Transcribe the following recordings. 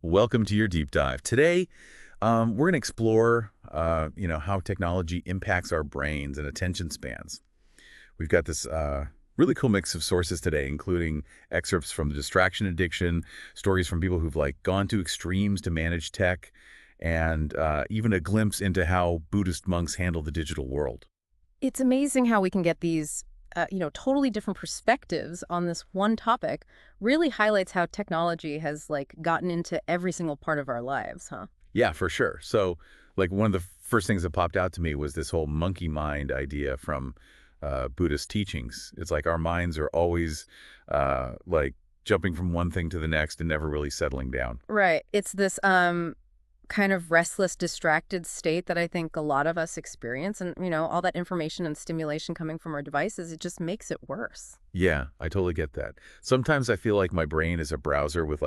Welcome to your deep dive. Today, we're going to explore, how technology impacts our brains and attention spans. We've got this really cool mix of sources today, including excerpts from the distraction addiction, stories from people who've gone to extremes to manage tech, and even a glimpse into how Buddhist monks handle the digital world. It's amazing how we can get these, totally different perspectives on this one topic. Really highlights how technology has gotten into every single part of our lives, huh? Yeah, for sure. So, one of the first things that popped out to me was this whole monkey mind idea from Buddhist teachings. It's like our minds are always jumping from one thing to the next and never really settling down. Right. It's this kind of restless, distracted state that I think a lot of us experience, and all that information and stimulation coming from our devices, it just makes it worse. Yeah, I totally get that. Sometimes I feel like my brain is a browser with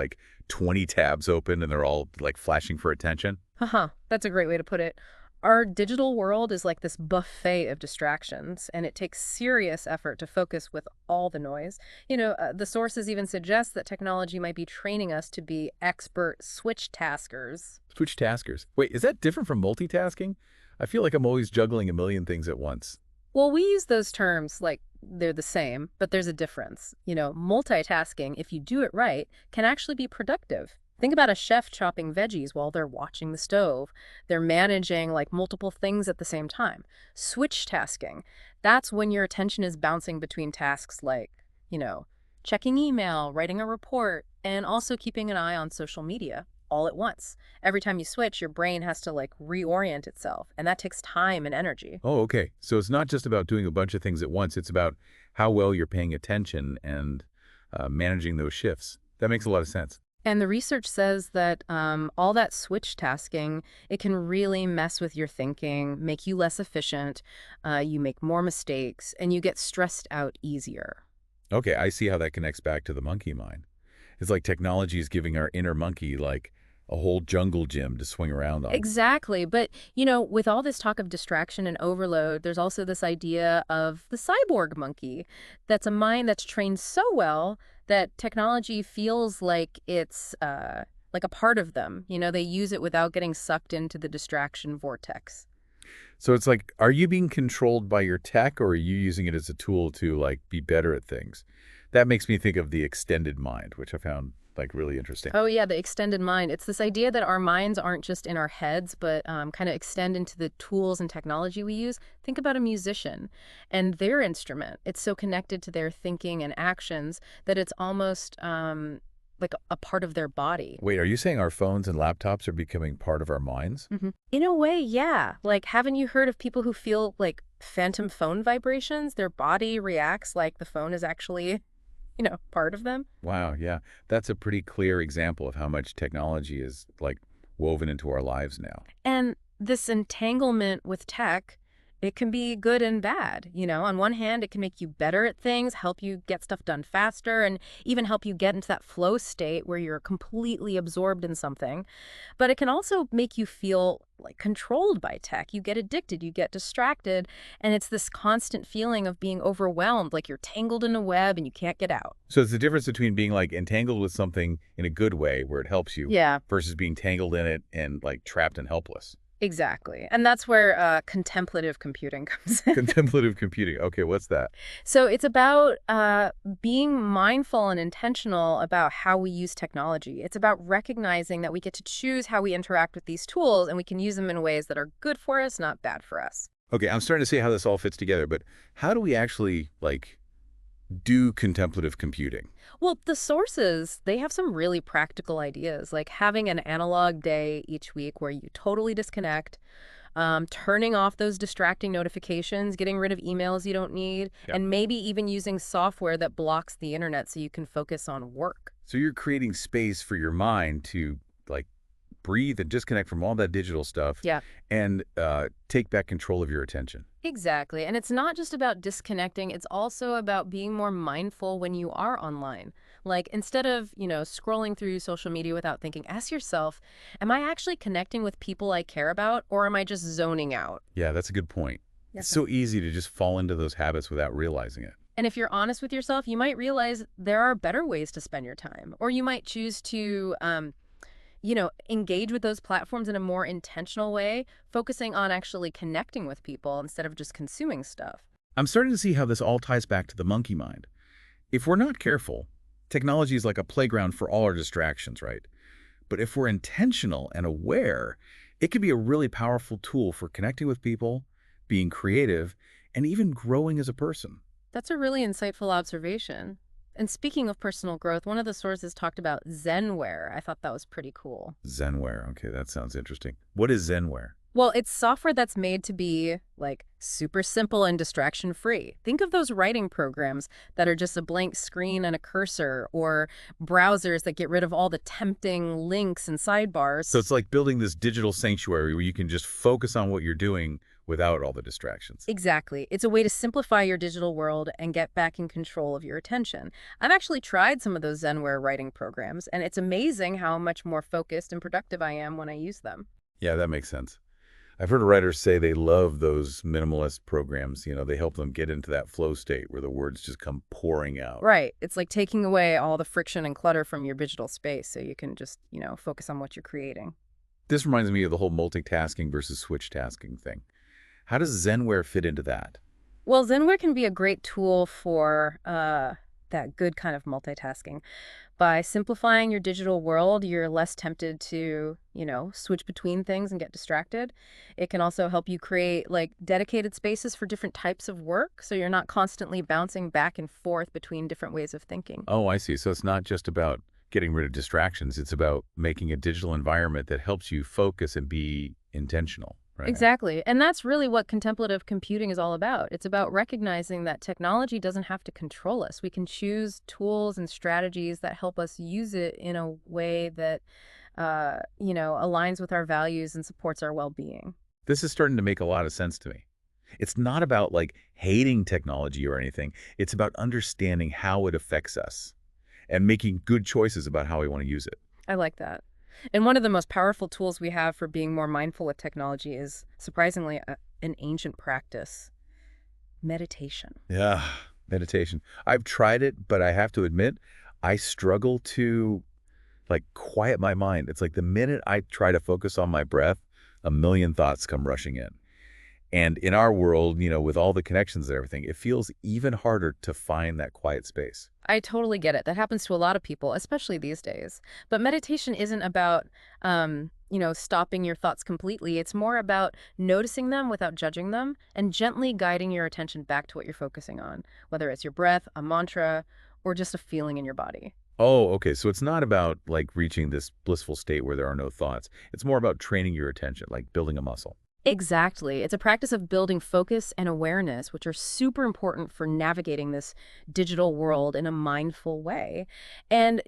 20 tabs open and they're all flashing for attention. Haha, that's a great way to put it. Our digital world is like this buffet of distractions, and it takes serious effort to focus with all the noise. The sources even suggest that technology might be training us to be expert switch taskers. Switch taskers. Wait, is that different from multitasking? I feel like I'm always juggling a million things at once. Well, we use those terms like they're the same, but there's a difference. Multitasking, if you do it right, can actually be productive. Think about a chef chopping veggies while they're watching the stove. They're managing multiple things at the same time. Switch tasking, that's when your attention is bouncing between tasks checking email, writing a report, and also keeping an eye on social media all at once. Every time you switch, your brain has to reorient itself, and that takes time and energy. Oh, okay. So it's not just about doing a bunch of things at once. It's about how well you're paying attention and managing those shifts. That makes a lot of sense. And the research says that all that switch tasking, it can really mess with your thinking, make you less efficient, you make more mistakes, and you get stressed out easier. Okay, I see how that connects back to the monkey mind. It's like technology is giving our inner monkey a whole jungle gym to swing around on. Exactly. But, with all this talk of distraction and overload, there's also this idea of the cyborg monkey. That's a mind that's trained so well that technology feels like it's like a part of them. They use it without getting sucked into the distraction vortex. So it's like, are you being controlled by your tech or are you using it as a tool to be better at things? That makes me think of the extended mind, which I found really interesting. Oh, yeah, the extended mind. It's this idea that our minds aren't just in our heads, but kind of extend into the tools and technology we use. Think about a musician and their instrument. It's so connected to their thinking and actions that it's almost like a part of their body. Wait, are you saying our phones and laptops are becoming part of our minds? In a way, yeah. Haven't you heard of people who feel phantom phone vibrations? Their body reacts like the phone is actually part of them. Wow, yeah. That's a pretty clear example of how much technology is woven into our lives now. And this entanglement with tech, it can be good and bad. On one hand, it can make you better at things, help you get stuff done faster, and even help you get into that flow state where you're completely absorbed in something. But it can also make you feel controlled by tech. You get addicted, you get distracted, and it's this constant feeling of being overwhelmed, like you're tangled in a web and you can't get out. So it's the difference between being entangled with something in a good way where it helps you Yeah. versus being tangled in it and trapped and helpless. Exactly. And that's where contemplative computing comes in. Contemplative computing. Okay, what's that? So it's about being mindful and intentional about how we use technology. It's about recognizing that we get to choose how we interact with these tools, and we can use them in ways that are good for us, not bad for us. Okay, I'm starting to see how this all fits together, but how do we actually do contemplative computing? Well, the sources, they have some really practical ideas, like having an analog day each week where you totally disconnect, turning off those distracting notifications, getting rid of emails you don't need, Yeah. and maybe even using software that blocks the internet so you can focus on work. So you're creating space for your mind to breathe and disconnect from all that digital stuff. Yeah. And take back control of your attention. Exactly. And it's not just about disconnecting, it's also about being more mindful when you are online. Instead of, scrolling through social media without thinking, ask yourself, am I actually connecting with people I care about, or am I just zoning out? Yeah, that's a good point. Yes. It's so easy to just fall into those habits without realizing it. And if you're honest with yourself, you might realize there are better ways to spend your time, or you might choose to engage with those platforms in a more intentional way, focusing on actually connecting with people instead of just consuming stuff. I'm starting to see how this all ties back to the monkey mind. If we're not careful, technology is like a playground for all our distractions, right? But if we're intentional and aware, it can be a really powerful tool for connecting with people, being creative, and even growing as a person. That's a really insightful observation. And speaking of personal growth, one of the sources talked about Zenware. I thought that was pretty cool. Zenware. Okay, that sounds interesting. What is Zenware? Well, it's software that's made to be, like, super simple and distraction-free. Think of those writing programs that are just a blank screen and a cursor, or browsers that get rid of all the tempting links and sidebars. So it's like building this digital sanctuary where you can just focus on what you're doing without all the distractions. Exactly. It's a way to simplify your digital world and get back in control of your attention. I've actually tried some of those Zenware writing programs, and it's amazing how much more focused and productive I am when I use them. Yeah, that makes sense. I've heard writers say they love those minimalist programs. They help them get into that flow state where the words just come pouring out. Right. It's like taking away all the friction and clutter from your digital space so you can just, focus on what you're creating. This reminds me of the whole multitasking versus switch tasking thing. How does Zenware fit into that? Well, Zenware can be a great tool for that good kind of multitasking. By simplifying your digital world, you're less tempted to, switch between things and get distracted. It can also help you create like dedicated spaces for different types of work, so you're not constantly bouncing back and forth between different ways of thinking. Oh, I see. So it's not just about getting rid of distractions. It's about making a digital environment that helps you focus and be intentional, right? Exactly. And that's really what contemplative computing is all about. It's about recognizing that technology doesn't have to control us. We can choose tools and strategies that help us use it in a way that, aligns with our values and supports our well-being. This is starting to make a lot of sense to me. It's not about like hating technology or anything. It's about understanding how it affects us and making good choices about how we want to use it. I like that. And one of the most powerful tools we have for being more mindful with technology is, surprisingly, an ancient practice: meditation. Yeah, meditation. I've tried it, but I have to admit, I struggle to like quiet my mind. It's like the minute I try to focus on my breath, a million thoughts come rushing in. And in our world, with all the connections and everything, it feels even harder to find that quiet space. I totally get it. That happens to a lot of people, especially these days. But meditation isn't about, stopping your thoughts completely. It's more about noticing them without judging them and gently guiding your attention back to what you're focusing on, whether it's your breath, a mantra, or just a feeling in your body. Oh, okay. So it's not about like reaching this blissful state where there are no thoughts. It's more about training your attention, like building a muscle. Exactly. It's a practice of building focus and awareness, which are super important for navigating this digital world in a mindful way. And,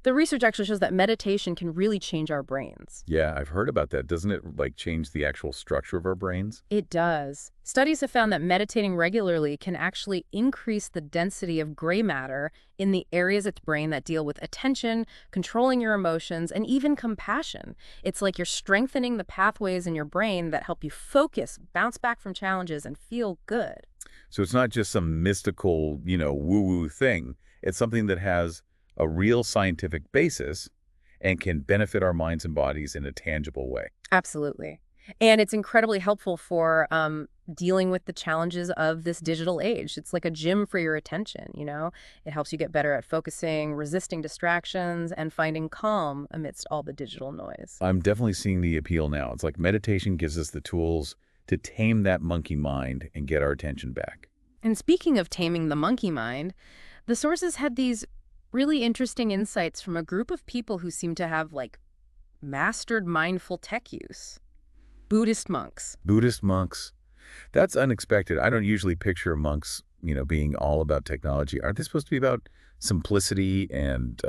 the research actually shows that meditation can really change our brains. Yeah, I've heard about that. Doesn't it like change the actual structure of our brains? It does. Studies have found that meditating regularly can actually increase the density of gray matter in the areas of the brain that deal with attention, controlling your emotions, and even compassion. It's like you're strengthening the pathways in your brain that help you focus, bounce back from challenges, and feel good. So it's not just some mystical, woo-woo thing. It's something that has a real scientific basis and can benefit our minds and bodies in a tangible way. Absolutely. And it's incredibly helpful for dealing with the challenges of this digital age. It's like a gym for your attention. It helps you get better at focusing, resisting distractions, and finding calm amidst all the digital noise. I'm definitely seeing the appeal now. It's like meditation gives us the tools to tame that monkey mind and get our attention back. And speaking of taming the monkey mind, the sources had these really interesting insights from a group of people who seem to have, like, mastered mindful tech use. Buddhist monks. Buddhist monks. That's unexpected. I don't usually picture monks, being all about technology. Aren't they supposed to be about simplicity and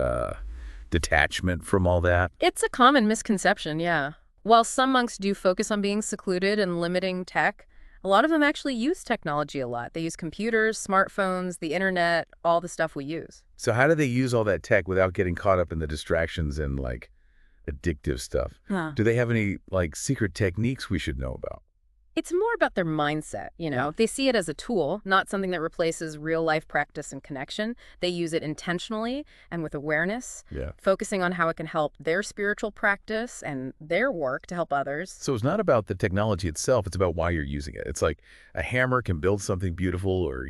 detachment from all that? It's a common misconception, yeah. While some monks do focus on being secluded and limiting tech, a lot of them actually use technology a lot. They use computers, smartphones, the internet, all the stuff we use. So how do they use all that tech without getting caught up in the distractions and like addictive stuff? Huh. Do they have any like secret techniques we should know about? It's more about their mindset, you Yeah. know. They see it as a tool, not something that replaces real life practice and connection. They use it intentionally and with awareness, Yeah. focusing on how it can help their spiritual practice and their work to help others. So it's not about the technology itself, it's about why you're using it. It's like a hammer can build something beautiful or,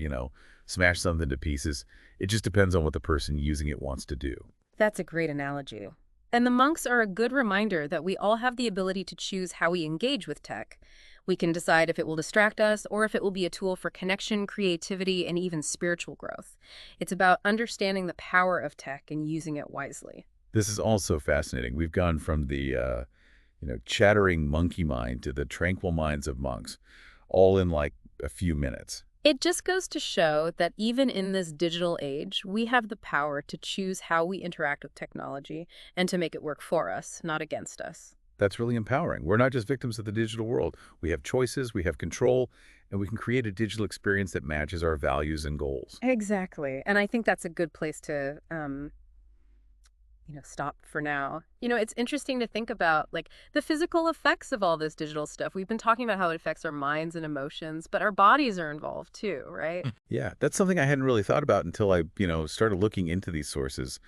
smash something to pieces. It just depends on what the person using it wants to do. That's a great analogy. And the monks are a good reminder that we all have the ability to choose how we engage with tech. We can decide if it will distract us or if it will be a tool for connection, creativity, and even spiritual growth. It's about understanding the power of tech and using it wisely. This is also fascinating. We've gone from the, chattering monkey mind to the tranquil minds of monks, all in like a few minutes. It just goes to show that even in this digital age, we have the power to choose how we interact with technology and to make it work for us, not against us. That's really empowering. We're not just victims of the digital world. We have choices, we have control, and we can create a digital experience that matches our values and goals. Exactly. And I think that's a good place to stop for now. It's interesting to think about like the physical effects of all this digital stuff. We've been talking about how it affects our minds and emotions, but our bodies are involved too, right? Yeah, that's something I hadn't really thought about until I, started looking into these sources.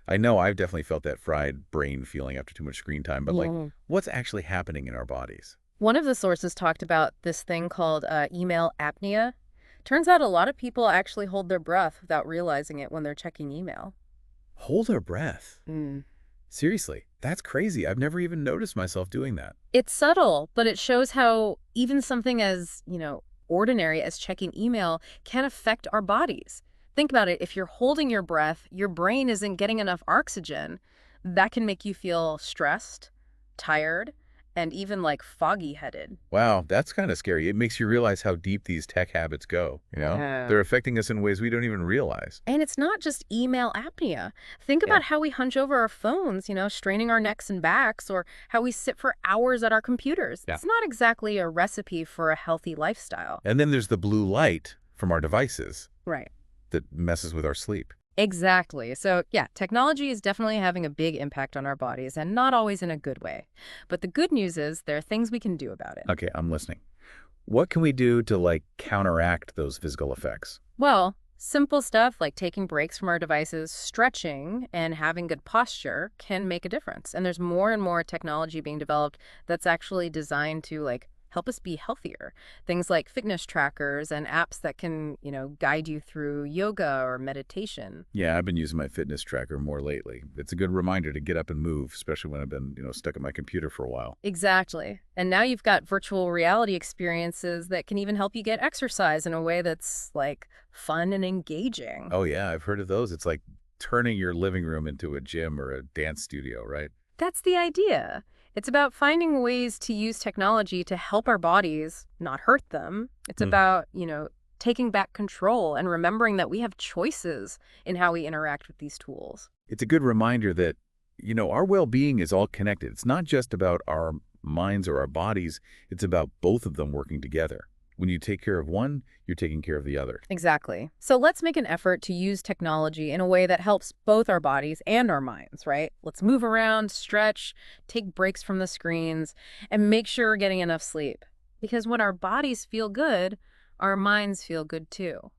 I know I've definitely felt that fried brain feeling after too much screen time, but like, Yeah. what's actually happening in our bodies? One of the sources talked about this thing called email apnea. Turns out a lot of people actually hold their breath without realizing it when they're checking email. Hold our breath. Mm. Seriously, that's crazy. I've never even noticed myself doing that. It's subtle, but it shows how even something as, ordinary as checking email can affect our bodies. Think about it. If you're holding your breath, your brain isn't getting enough oxygen. That can make you feel stressed, tired, and even like foggy-headed. Wow, that's kind of scary. It makes you realize how deep these tech habits go, you know? Yeah. They're affecting us in ways we don't even realize. And it's not just email apnea. Think Yeah. about how we hunch over our phones, straining our necks and backs, or how we sit for hours at our computers. Yeah. It's not exactly a recipe for a healthy lifestyle. And then there's the blue light from our devices Right. that messes with our sleep. Exactly. So, yeah, technology is definitely having a big impact on our bodies and not always in a good way. But the good news is there are things we can do about it. Okay, I'm listening. What can we do to like counteract those physical effects? Well, simple stuff like taking breaks from our devices, stretching, and having good posture can make a difference. And there's more and more technology being developed that's actually designed to help us be healthier. Things like fitness trackers and apps that can, guide you through yoga or meditation. Yeah, I've been using my fitness tracker more lately. It's a good reminder to get up and move, especially when I've been, stuck at my computer for a while. Exactly. And now you've got virtual reality experiences that can even help you get exercise in a way that's fun and engaging. Oh yeah, I've heard of those. It's like turning your living room into a gym or a dance studio, right? That's the idea. It's about finding ways to use technology to help our bodies, not hurt them. It's Mm. about, taking back control and remembering that we have choices in how we interact with these tools. It's a good reminder that, our well-being is all connected. It's not just about our minds or our bodies. It's about both of them working together. When you take care of one, you're taking care of the other. Exactly. So let's make an effort to use technology in a way that helps both our bodies and our minds, right? Let's move around, stretch, take breaks from the screens, and make sure we're getting enough sleep. Because when our bodies feel good, our minds feel good too.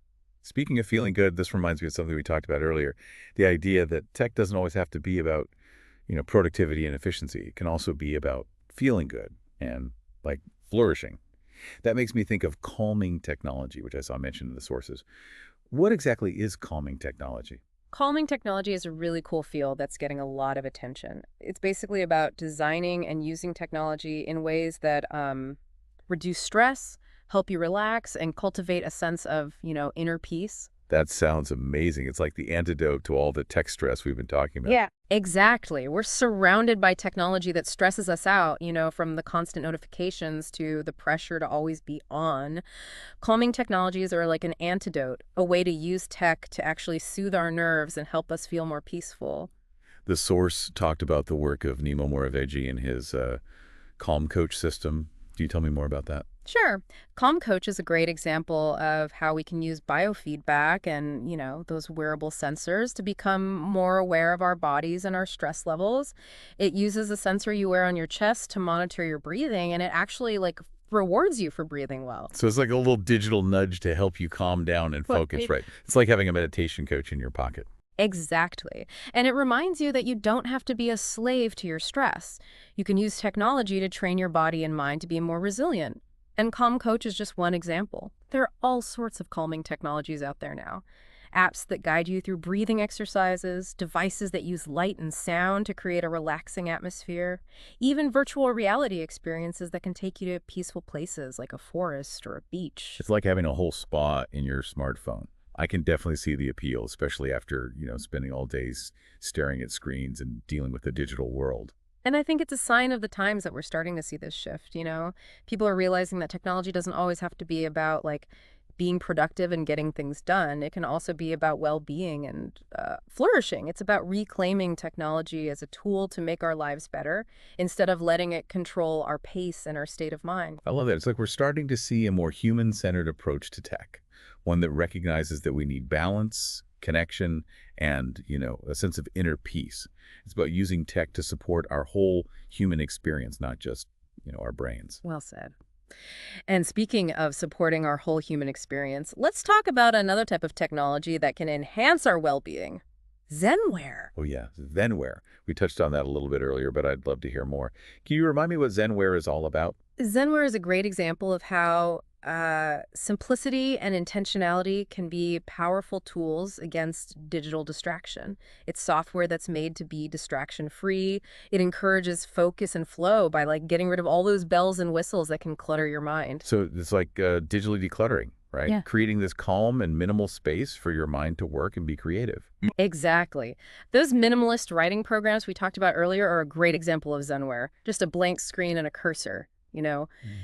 Speaking of feeling good, this reminds me of something we talked about earlier. The idea that tech doesn't always have to be about, productivity and efficiency. It can also be about feeling good and like flourishing. That makes me think of calming technology, which I saw mentioned in the sources. What exactly is calming technology? Calming technology is a really cool field that's getting a lot of attention. It's basically about designing and using technology in ways that reduce stress, help you relax, and cultivate a sense of, inner peace. That sounds amazing. It's like the antidote to all the tech stress we've been talking about. Yeah, exactly. We're surrounded by technology that stresses us out, from the constant notifications to the pressure to always be on. Calming technologies are like an antidote, a way to use tech to actually soothe our nerves and help us feel more peaceful. The source talked about the work of Nemo Moraveci and his Calm Coach system. Can you tell me more about that? Sure. Calm Coach is a great example of how we can use biofeedback and, those wearable sensors to become more aware of our bodies and our stress levels. It uses a sensor you wear on your chest to monitor your breathing, and it actually rewards you for breathing well. So it's like a little digital nudge to help you calm down and focus, Right. right? It's like having a meditation coach in your pocket. Exactly. And it reminds you that you don't have to be a slave to your stress. You can use technology to train your body and mind to be more resilient. And Calm Coach is just one example. There are all sorts of calming technologies out there now. Apps that guide you through breathing exercises, devices that use light and sound to create a relaxing atmosphere, even virtual reality experiences that can take you to peaceful places like a forest or a beach. It's like having a whole spa in your smartphone. I can definitely see the appeal, especially after, spending all days staring at screens and dealing with the digital world. And I think it's a sign of the times that we're starting to see this shift. People are realizing that technology doesn't always have to be about like being productive and getting things done. It can also be about well-being and flourishing. It's about reclaiming technology as a tool to make our lives better instead of letting it control our pace and our state of mind. I love that. It's like we're starting to see a more human-centered approach to tech, one that recognizes that we need balance, connection, and, a sense of inner peace. It's about using tech to support our whole human experience, not just, our brains. Well said. And speaking of supporting our whole human experience, let's talk about another type of technology that can enhance our well-being. Zenware. Oh, yeah, Zenware. We touched on that a little bit earlier, but I'd love to hear more. Can you remind me what Zenware is all about? Zenware is a great example of how simplicity and intentionality can be powerful tools against digital distraction. It's software that's made to be distraction-free. It encourages focus and flow by like getting rid of all those bells and whistles that can clutter your mind. So it's like digitally decluttering, right? Yeah. Creating this calm and minimal space for your mind to work and be creative. Exactly. Those minimalist writing programs we talked about earlier are a great example of Zenware. Just a blank screen and a cursor,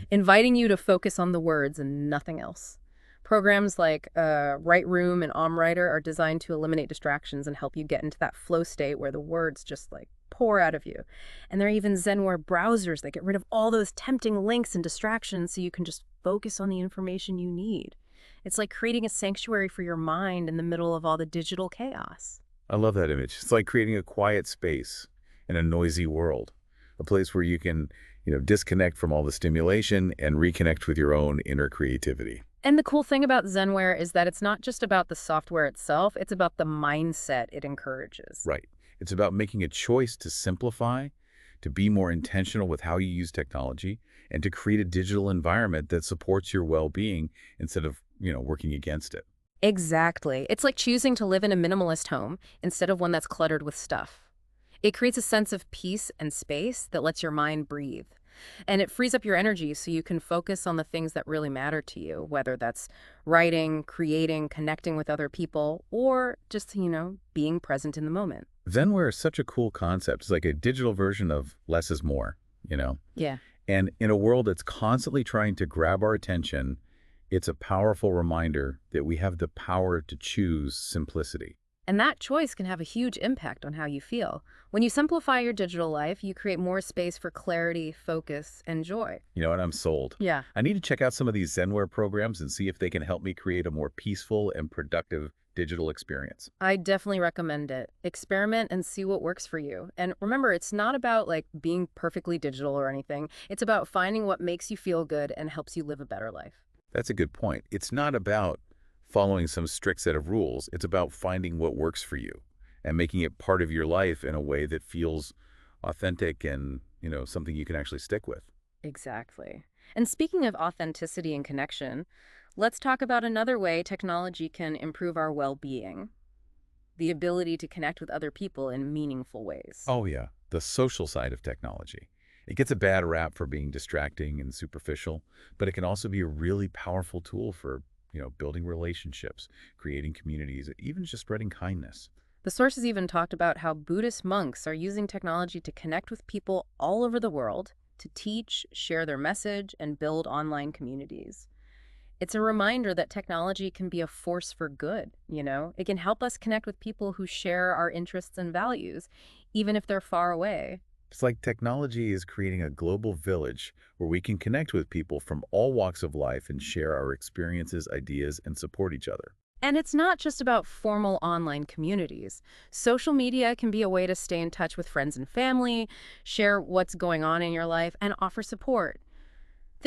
inviting you to focus on the words and nothing else. Programs like Write Room and OmWriter are designed to eliminate distractions and help you get into that flow state where the words just like pour out of you. And there are even Zenware browsers that get rid of all those tempting links and distractions so you can just focus on the information you need. It's like creating a sanctuary for your mind in the middle of all the digital chaos. I love that image. It's like creating a quiet space in a noisy world, a place where you can, disconnect from all the stimulation and reconnect with your own inner creativity. And the cool thing about Zenware is that it's not just about the software itself, it's about the mindset it encourages. Right. It's about making a choice to simplify, to be more intentional with how you use technology, and to create a digital environment that supports your well-being instead of, working against it. Exactly. It's like choosing to live in a minimalist home instead of one that's cluttered with stuff. It creates a sense of peace and space that lets your mind breathe. And it frees up your energy so you can focus on the things that really matter to you, whether that's writing, creating, connecting with other people, or just, being present in the moment. Zenware is such a cool concept. It's like a digital version of less is more. Yeah. And in a world that's constantly trying to grab our attention, it's a powerful reminder that we have the power to choose simplicity. And that choice can have a huge impact on how you feel. When you simplify your digital life, you create more space for clarity, focus, and joy. And I'm sold. Yeah. I need to check out some of these Zenware programs and see if they can help me create a more peaceful and productive digital experience. I definitely recommend it. Experiment and see what works for you. And remember, it's not about like being perfectly digital or anything. It's about finding what makes you feel good and helps you live a better life. That's a good point. It's not about following some strict set of rules. It's about finding what works for you and making it part of your life in a way that feels authentic and, something you can actually stick with. Exactly. And speaking of authenticity and connection, let's talk about another way technology can improve our well-being. The ability to connect with other people in meaningful ways. Oh, yeah. The social side of technology. It gets a bad rap for being distracting and superficial, but it can also be a really powerful tool for, building relationships, creating communities, even just spreading kindness. The sources even talked about how Buddhist monks are using technology to connect with people all over the world, to teach, share their message, and build online communities. It's a reminder that technology can be a force for good. It can help us connect with people who share our interests and values, even if they're far away. It's like technology is creating a global village where we can connect with people from all walks of life and share our experiences, ideas, and support each other. And it's not just about formal online communities. Social media can be a way to stay in touch with friends and family, share what's going on in your life, and offer support.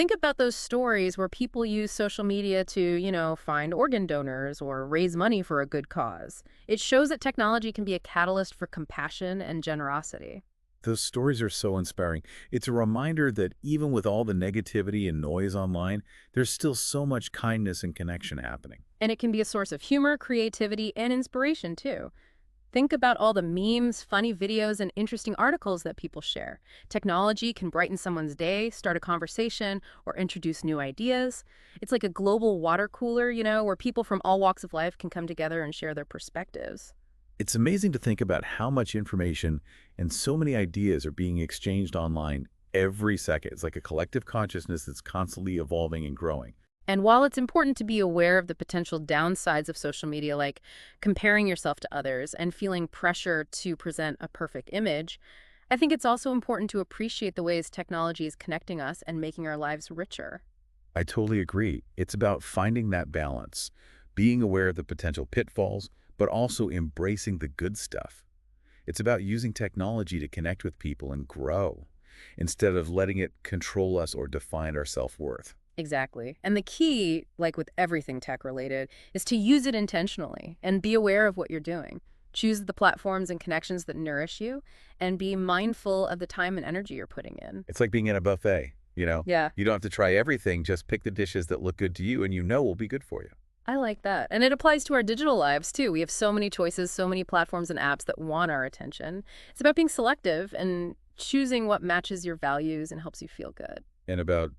Think about those stories where people use social media to, find organ donors or raise money for a good cause. It shows that technology can be a catalyst for compassion and generosity. Those stories are so inspiring. It's a reminder that even with all the negativity and noise online, there's still so much kindness and connection happening. And it can be a source of humor, creativity, and inspiration, too. Think about all the memes, funny videos, and interesting articles that people share. Technology can brighten someone's day, start a conversation, or introduce new ideas. It's like a global water cooler, where people from all walks of life can come together and share their perspectives. It's amazing to think about how much information and so many ideas are being exchanged online every second. It's like a collective consciousness that's constantly evolving and growing. And while it's important to be aware of the potential downsides of social media, like comparing yourself to others and feeling pressure to present a perfect image, I think it's also important to appreciate the ways technology is connecting us and making our lives richer. I totally agree. It's about finding that balance, being aware of the potential pitfalls, but also embracing the good stuff. It's about using technology to connect with people and grow, instead of letting it control us or define our self-worth. Exactly. And the key, like with everything tech related, is to use it intentionally and be aware of what you're doing. Choose the platforms and connections that nourish you and be mindful of the time and energy you're putting in. It's like being in a buffet, you know? Yeah, You don't have to try everything, just pick the dishes that look good to you and you know will be good for you. I like that. And it applies to our digital lives too. We have so many choices, so many platforms and apps that want our attention. It's about being selective and choosing what matches your values and helps you feel good. And about,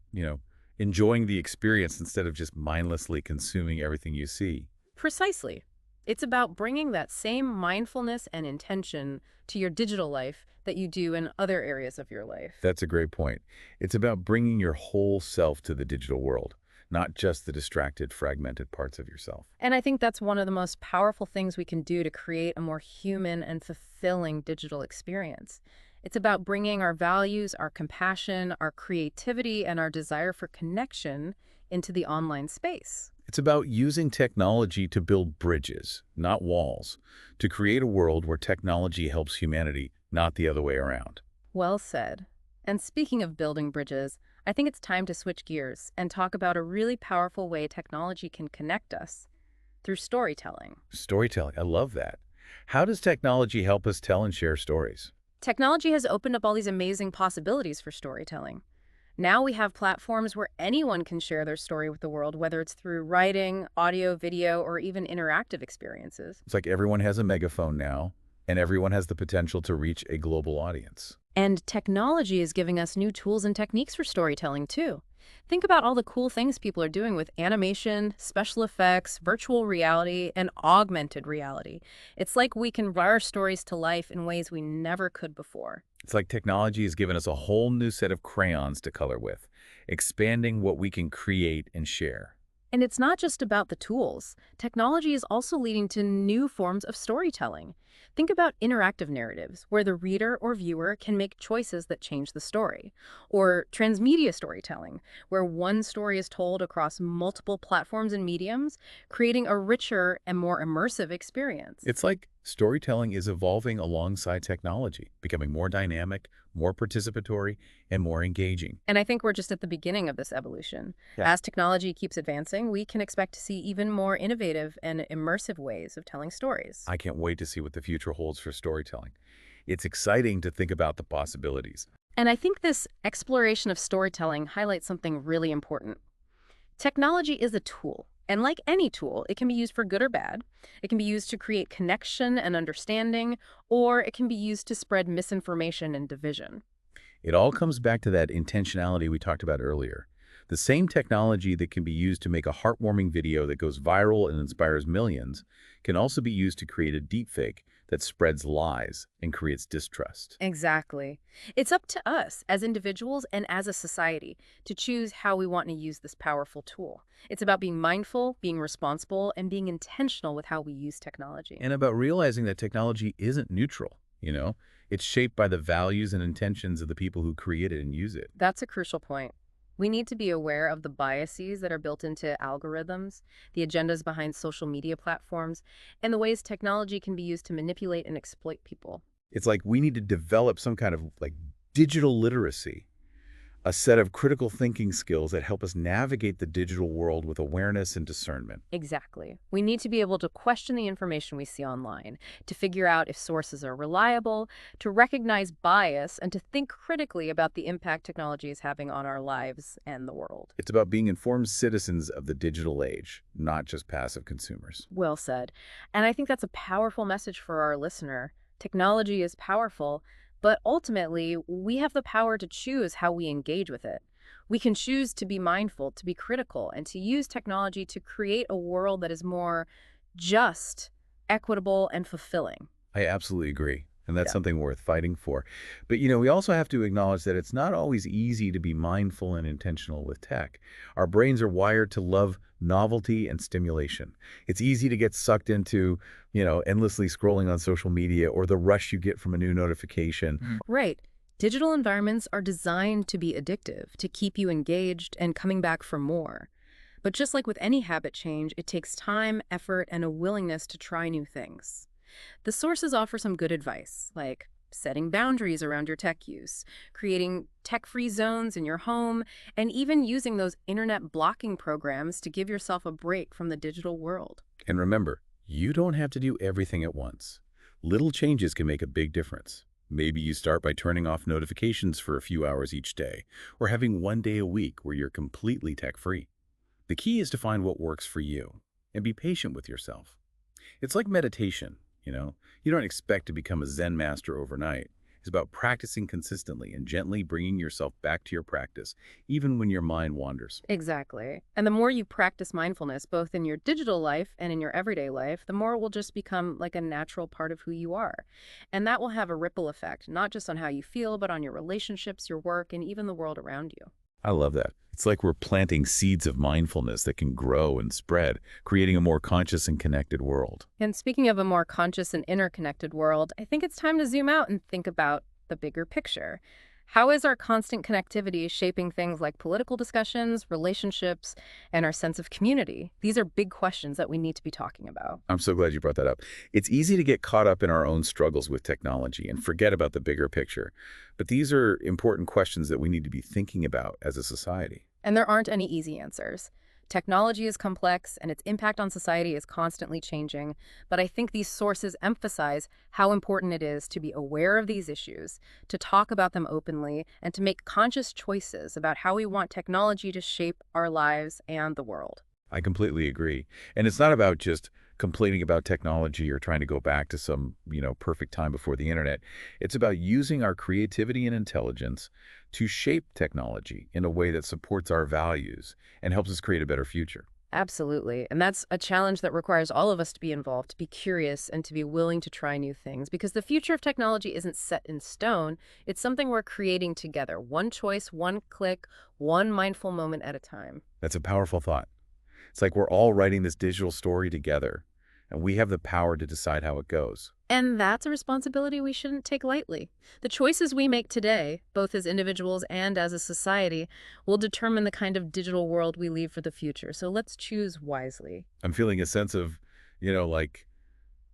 enjoying the experience instead of just mindlessly consuming everything you see. Precisely. It's about bringing that same mindfulness and intention to your digital life that you do in other areas of your life. That's a great point. It's about bringing your whole self to the digital world, not just the distracted, fragmented parts of yourself. And I think that's one of the most powerful things we can do to create a more human and fulfilling digital experience. It's about bringing our values, our compassion, our creativity, and our desire for connection into the online space. It's about using technology to build bridges, not walls, to create a world where technology helps humanity, not the other way around. Well said. And speaking of building bridges, I think it's time to switch gears and talk about a really powerful way technology can connect us through storytelling. Storytelling, I love that. How does technology help us tell and share stories? Technology has opened up all these amazing possibilities for storytelling. Now we have platforms where anyone can share their story with the world, whether it's through writing, audio, video, or even interactive experiences. It's like everyone has a megaphone now, and everyone has the potential to reach a global audience. And technology is giving us new tools and techniques for storytelling, too. Think about all the cool things people are doing with animation, special effects, virtual reality, and augmented reality. It's like we can bring our stories to life in ways we never could before. It's like technology has given us a whole new set of crayons to color with, expanding what we can create and share. And it's not just about the tools. Technology is also leading to new forms of storytelling. Think about interactive narratives, where the reader or viewer can make choices that change the story. Or transmedia storytelling, where one story is told across multiple platforms and mediums, creating a richer and more immersive experience. It's like storytelling is evolving alongside technology, becoming more dynamic, more participatory, and more engaging. And I think we're just at the beginning of this evolution. Yeah. As technology keeps advancing, we can expect to see even more innovative and immersive ways of telling stories. I can't wait to see what the future holds for storytelling. It's exciting to think about the possibilities. And I think this exploration of storytelling highlights something really important. Technology is a tool, and like any tool, it can be used for good or bad. It can be used to create connection and understanding, or it can be used to spread misinformation and division. It all comes back to that intentionality we talked about earlier. The same technology that can be used to make a heartwarming video that goes viral and inspires millions can also be used to create a deepfake that spreads lies and creates distrust. Exactly. It's up to us as individuals and as a society to choose how we want to use this powerful tool. It's about being mindful, being responsible, and being intentional with how we use technology. And about realizing that technology isn't neutral. It's shaped by the values and intentions of the people who create it and use it. That's a crucial point. We need to be aware of the biases that are built into algorithms, the agendas behind social media platforms, and the ways technology can be used to manipulate and exploit people. It's like we need to develop some kind of digital literacy, a set of critical thinking skills that help us navigate the digital world with awareness and discernment. Exactly. We need to be able to question the information we see online, to figure out if sources are reliable, to recognize bias, and to think critically about the impact technology is having on our lives and the world. It's about being informed citizens of the digital age, not just passive consumers. Well said. And I think that's a powerful message for our listener. Technology is powerful, but ultimately, we have the power to choose how we engage with it. We can choose to be mindful, to be critical, and to use technology to create a world that is more just, equitable, and fulfilling. I absolutely agree. And that's Yeah. something worth fighting for. But, we also have to acknowledge that it's not always easy to be mindful and intentional with tech. Our brains are wired to love novelty and stimulation. It's easy to get sucked into, endlessly scrolling on social media or the rush you get from a new notification. Right. Digital environments are designed to be addictive, to keep you engaged and coming back for more. But just like with any habit change, it takes time, effort, and a willingness to try new things. The sources offer some good advice, like setting boundaries around your tech use, creating tech-free zones in your home, and even using those internet blocking programs to give yourself a break from the digital world. And remember, you don't have to do everything at once. Little changes can make a big difference. Maybe you start by turning off notifications for a few hours each day, or having one day a week where you're completely tech-free. The key is to find what works for you and be patient with yourself. It's like meditation, you know? You don't expect to become a Zen master overnight. It's about practicing consistently and gently bringing yourself back to your practice, even when your mind wanders. Exactly. And the more you practice mindfulness, both in your digital life and in your everyday life, the more it will just become like a natural part of who you are. And that will have a ripple effect, not just on how you feel, but on your relationships, your work, and even the world around you. I love that. It's like we're planting seeds of mindfulness that can grow and spread, creating a more conscious and connected world. And speaking of a more conscious and interconnected world, I think it's time to zoom out and think about the bigger picture. How is our constant connectivity shaping things like political discussions, relationships, and our sense of community? These are big questions that we need to be talking about. I'm so glad you brought that up. It's easy to get caught up in our own struggles with technology and forget about the bigger picture. But these are important questions that we need to be thinking about as a society. And there aren't any easy answers. Technology is complex and its impact on society is constantly changing, but I think these sources emphasize how important it is to be aware of these issues, to talk about them openly, and to make conscious choices about how we want technology to shape our lives and the world. I completely agree. And it's not about just complaining about technology or trying to go back to some, perfect time before the internet. It's about using our creativity and intelligence to shape technology in a way that supports our values and helps us create a better future. Absolutely. And that's a challenge that requires all of us to be involved, to be curious, and to be willing to try new things. Because the future of technology isn't set in stone. It's something we're creating together. One choice, one click, one mindful moment at a time. That's a powerful thought. It's like we're all writing this digital story together, and we have the power to decide how it goes. And that's a responsibility we shouldn't take lightly. The choices we make today, both as individuals and as a society, will determine the kind of digital world we leave for the future. So let's choose wisely. I'm feeling a sense of, like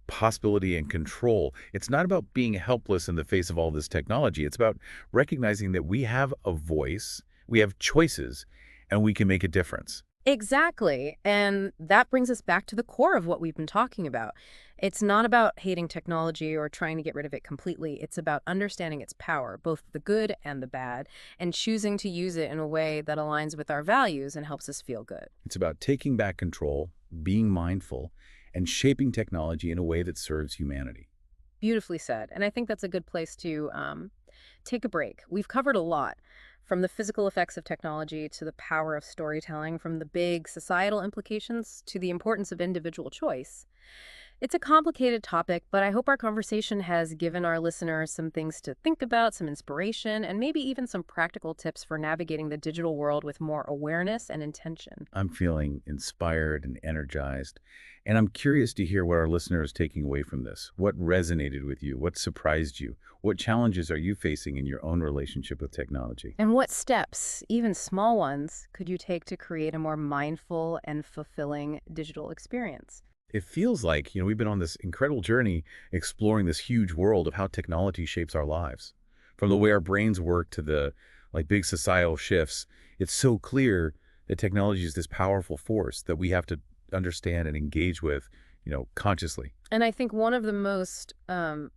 possibility and control. It's not about being helpless in the face of all this technology. It's about recognizing that we have a voice, we have choices, and we can make a difference. Exactly. And that brings us back to the core of what we've been talking about. It's not about hating technology or trying to get rid of it completely. It's about understanding its power, both the good and the bad, and choosing to use it in a way that aligns with our values and helps us feel good. It's about taking back control, being mindful, and shaping technology in a way that serves humanity. Beautifully said. And I think that's a good place to take a break. We've covered a lot, from the physical effects of technology to the power of storytelling, from the big societal implications to the importance of individual choice. It's a complicated topic, but I hope our conversation has given our listeners some things to think about, some inspiration, and maybe even some practical tips for navigating the digital world with more awareness and intention. I'm feeling inspired and energized, and I'm curious to hear what our listeners are taking away from this. What resonated with you? What surprised you? What challenges are you facing in your own relationship with technology? And what steps, even small ones, could you take to create a more mindful and fulfilling digital experience? It feels like, we've been on this incredible journey exploring this huge world of how technology shapes our lives. From the way our brains work to the like big societal shifts, it's so clear that technology is this powerful force that we have to understand and engage with, consciously. And I think one of the most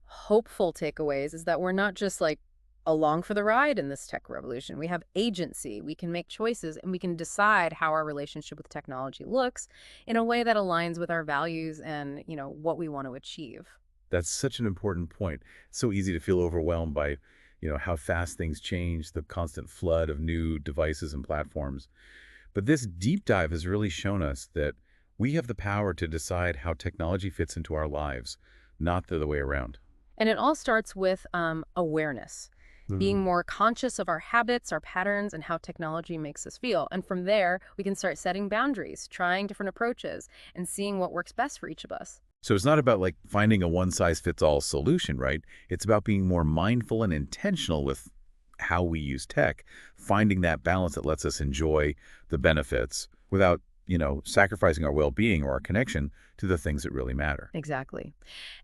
hopeful takeaways is that we're not just like along for the ride in this tech revolution. We have agency, we can make choices, and we can decide how our relationship with technology looks in a way that aligns with our values and, what we want to achieve. That's such an important point. It's so easy to feel overwhelmed by, how fast things change, the constant flood of new devices and platforms. But this deep dive has really shown us that we have the power to decide how technology fits into our lives, not the other way around. And it all starts with awareness, being more conscious of our habits, our patterns, and how technology makes us feel. And from there, we can start setting boundaries, trying different approaches, and seeing what works best for each of us. So it's not about like finding a one-size-fits-all solution, right? It's about being more mindful and intentional with how we use tech, finding that balance that lets us enjoy the benefits without, sacrificing our well-being or our connection to the things that really matter. Exactly.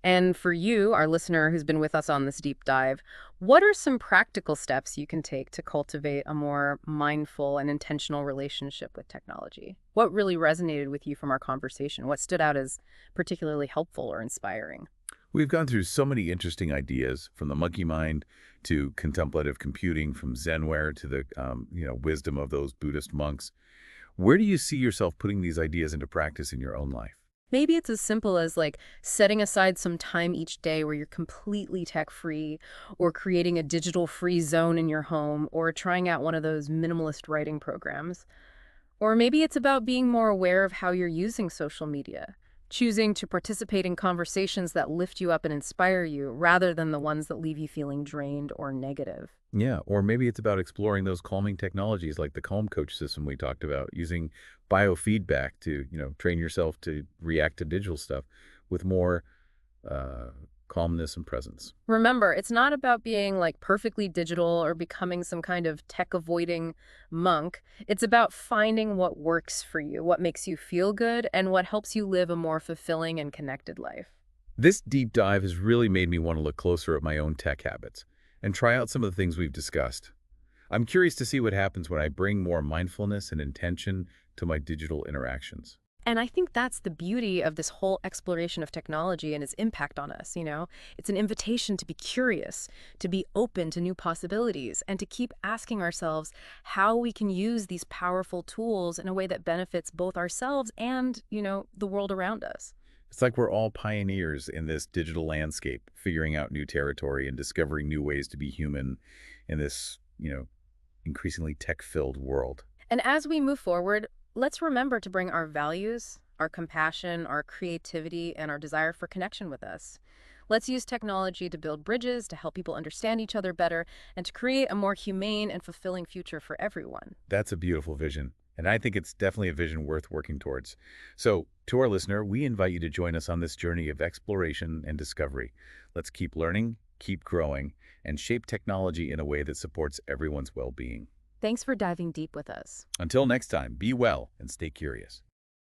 And for you, our listener who's been with us on this deep dive, what are some practical steps you can take to cultivate a more mindful and intentional relationship with technology? What really resonated with you from our conversation? What stood out as particularly helpful or inspiring? We've gone through so many interesting ideas, from the monkey mind to contemplative computing, from Zenware to the, wisdom of those Buddhist monks. Where do you see yourself putting these ideas into practice in your own life? Maybe it's as simple as like setting aside some time each day where you're completely tech-free, or creating a digital-free zone in your home, or trying out one of those minimalist writing programs. Or maybe it's about being more aware of how you're using social media, choosing to participate in conversations that lift you up and inspire you rather than the ones that leave you feeling drained or negative. Yeah, or maybe it's about exploring those calming technologies like the Calm Coach system we talked about, using biofeedback to, train yourself to react to digital stuff with more uh, calmness and presence. Remember, it's not about being like perfectly digital or becoming some kind of tech avoiding monk. It's about finding what works for you, what makes you feel good, and what helps you live a more fulfilling and connected life. This deep dive has really made me want to look closer at my own tech habits and try out some of the things we've discussed. I'm curious to see what happens when I bring more mindfulness and intention to my digital interactions. And I think that's the beauty of this whole exploration of technology and its impact on us. It's an invitation to be curious, to be open to new possibilities, and to keep asking ourselves how we can use these powerful tools in a way that benefits both ourselves and, the world around us. It's like we're all pioneers in this digital landscape, figuring out new territory and discovering new ways to be human in this, increasingly tech-filled world. And as we move forward, let's remember to bring our values, our compassion, our creativity, and our desire for connection with us. Let's use technology to build bridges, to help people understand each other better, and to create a more humane and fulfilling future for everyone. That's a beautiful vision, and I think it's definitely a vision worth working towards. So, to our listener, we invite you to join us on this journey of exploration and discovery. Let's keep learning, keep growing, and shape technology in a way that supports everyone's well-being. Thanks for diving deep with us. Until next time, be well and stay curious.